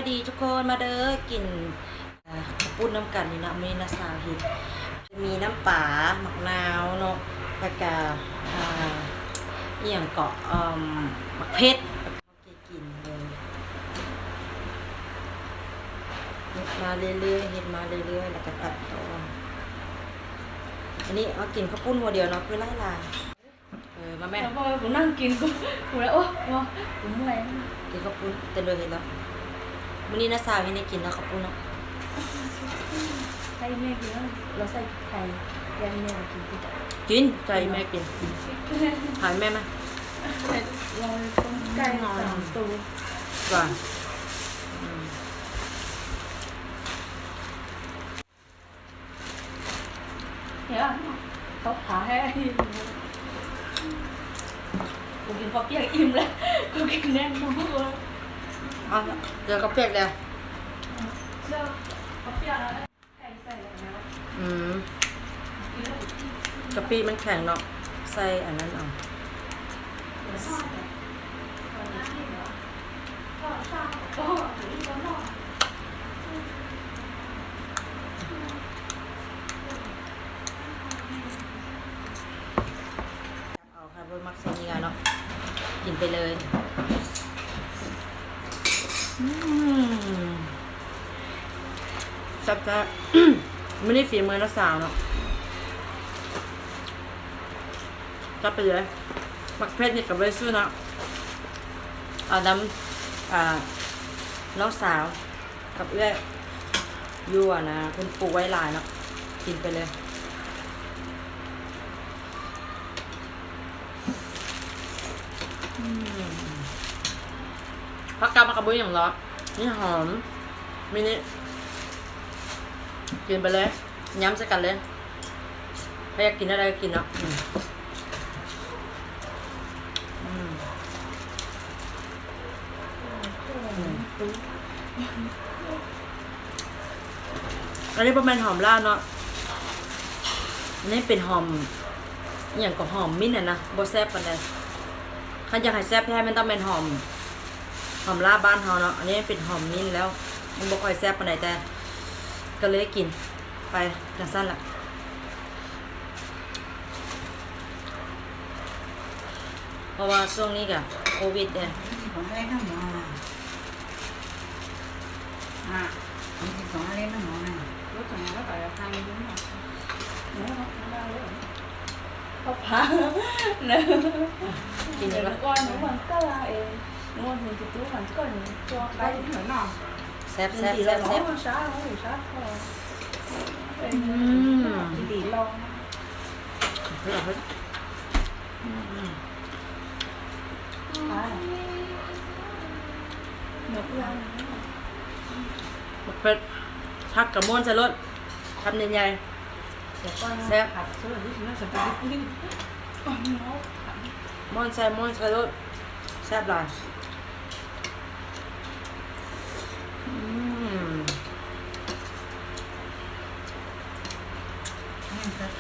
ายดีทุกคนมาเด้อกินข้าวปุ้นน้ำกันนี่นะมีนาสาวเห็ดมีน้ำป่ามะนาวเนาะแล้วก็อหย่างเกาะมะเพชรกินเลยเห็ดมาเรื่อยๆเห็ดมาเรื่อยๆแล้วก็ตัดต่ออันนี้เอากินข้าวปุ้นหัวเดียวเนาะคือไล่ลามาแม่แล้วพอผมนั่งกินกูแล้วโอ้โหผมเมื่อย กินข้าวปุ้นเต็มเลยเห็นแล้ววันนี้นาสาวเห็นได้กินแล้วข้าวปุ้นเนาะใส่แม่กินแล้วเราใส่ไข่แกงแม่กินกินใจแม่กินหายแม่ไหมเราต้มไก่3 ตัวก่อนเนี่ยเขาขาให้กูกินข้าวเปียกอิ่มแล้วกูกินแน่นทุกคนเอาเดี๋ยวก็เปียกแล้วเจ้าข้าวเปียกแล้วไก่ใส่แล้วกะปิมันแข็งเนาะใส่อันนั้นเอาเอาค่ะบนมักเซนีกาเนาะกินไปเลยจับจ้าไม่ได้ฝีมือนักสาวเนาะจับไปเลยมักเพชรนี่กับใบซื้อเนาะเอาน้ำน้องสาวกับเอื้อยยั่วนะคุณปลูกไว้หลายเนาะกินไปเลยพักกามากับบุ้ยอย่างร้อนนี่หอมมินิกินไปเลยย้ำใส่กันเลยถ้าอยากกินอะไรก็กินเนาะอันนี้ประมาณหอมล่าเนาะอันนี้เป็นหอมอย่างกับหอมมิ้นท์นะโบแซ่บกันเลยถ้าอยากให้แซ่บแท้มันต้องเป็นหอมล่าบ้านเฮาเนาะอันนี้เป็นหอมมิ้นท์แล้วมันบ่ค่อยแซ่บปานใดแต่ก็เลยกินไปจังสั้นละเพราะว่าช่วงนี้กับโควิดเนี่ยของอะไรทั้งหมดมีของอะไรทั้งหมดนะรถจักรยานแล้วก็ทางนี้ด้วยเนี่ยเขาพาเนี่ยกินเยอะ ก่อนน้องมันก็ลาเองน้องมันถึงจะตู้มันก่อนตัวไปเหมือนหน่อแซ่บช้าช้าดีลองเนื้อปลาเป็ดทักกับม้วนใส่รถทำใหญ่แซ่บม้วนใส่รถแซ่บหลาย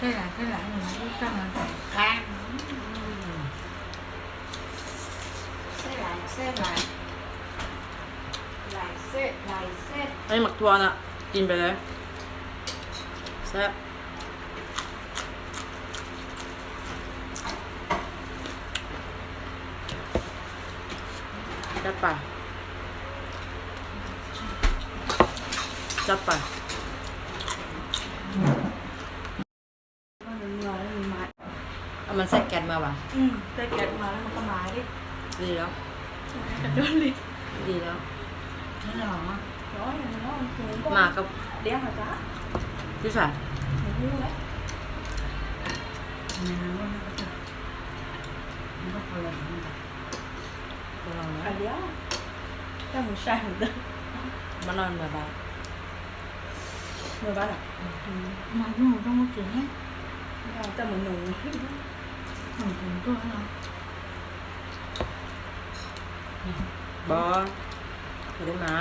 cái lại mình cứ căng mình căng xếp lại ไอ้หมักทัวน่ะกินไปเลยแซ่บจัดไปเอามันใส่แกนมาว่ะใส่แกะมาแล้วมันก็มาดิดีแล้วโดนลิดีแล้วcái nào áมากับเลี้ยงเหรอจ๊ะพี่สาวไม่รู้แล้วnó có phải là à ลี้ยงถ้าหมูใช่หมูเด้อ มานอนแบบเนื้อบ้านอ่ะmà nó không có chuyện hết แต่เหมือนหนู mình cũng có nó บอไม่ได้มา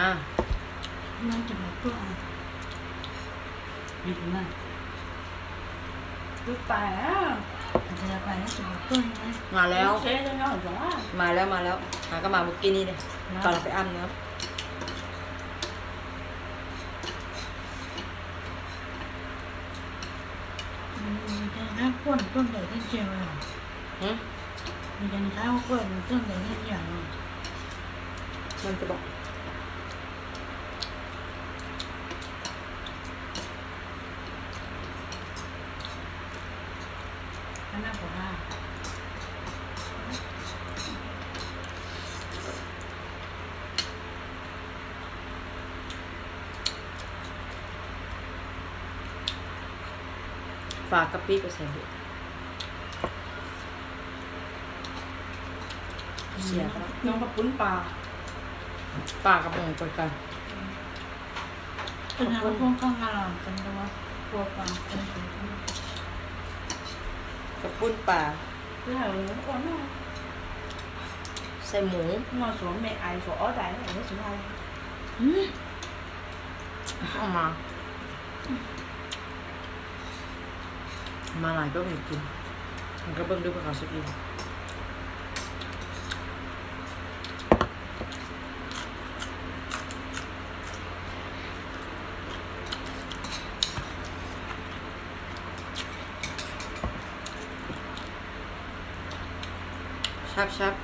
nó chỉ là có điถึงนั่น ลูกปลาอ่ะ จะไปแล้วจะมาต้นไหม มาแล้ว เจ๊จะน้องหรือว่ามาแล้วหาก็มาเมื่อกี้นี่เลยก่อนเราไปอ้ำเนาะ เชื่อเลย หึ มีการค้าว่าเปิดมันเครื่องแต่เนี่ยอย่าง มันจะบอก อันนั้นผมว่า ฝากกะปิไปใส่ดูเสียครับ น้องกระปุ้นปลา ปลากระพงไปกัน เป็นน้ำพวกข้างงานกันแต่ว่าตัวปลาเป็นสี กระปุ้นปลา คือหาเลยอ้วนมาก ใส่หมู งอสวมแม่ไอสวมได้ไหนไม่สวย เอามา มาหลายก็ไม่กินมันก็เบิ่งด้วยพวกเขาสุดอีกชับ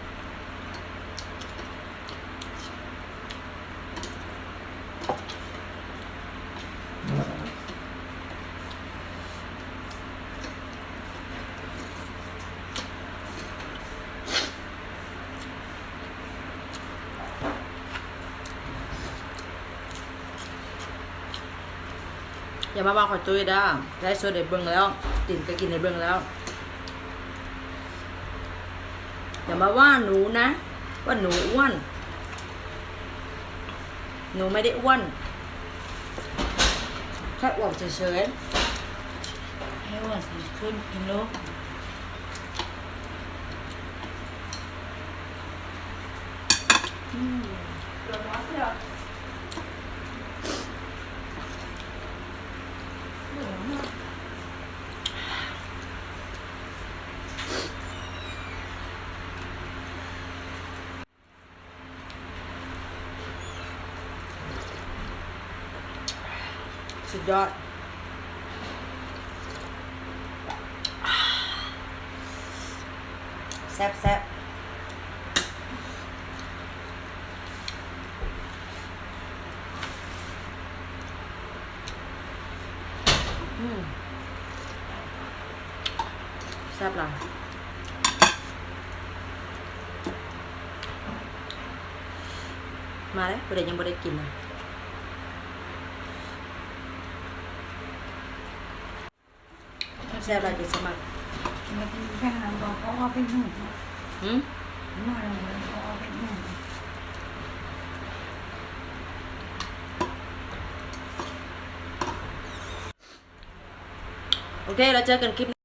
อย่ามาว่าขอยตุ้ยด้าได้โซเด็ดเบิ่งแล้วติ่นก็กินในเบิ่งแล้ว อย่ามาว่าหนูนะ ว่าหนูอ้วน หนูไม่ได้อ้วนแค่อ้วนเฉย ให้ว่าสีขึ้นกิโล เดี๋ยวน้องเดี๋ยว ๆสุดยอดแซ่บแซ่บหลังมาเลยประเดี๋ยวยังไม่ได้กินนะแซ่บหลายกินสมัคร มันเป็นแค่น้ำบอกเขาเอาไปหุ่น หืม มาเลยเขาเอาไปหุ่น โอเค เราเจอกันคลิป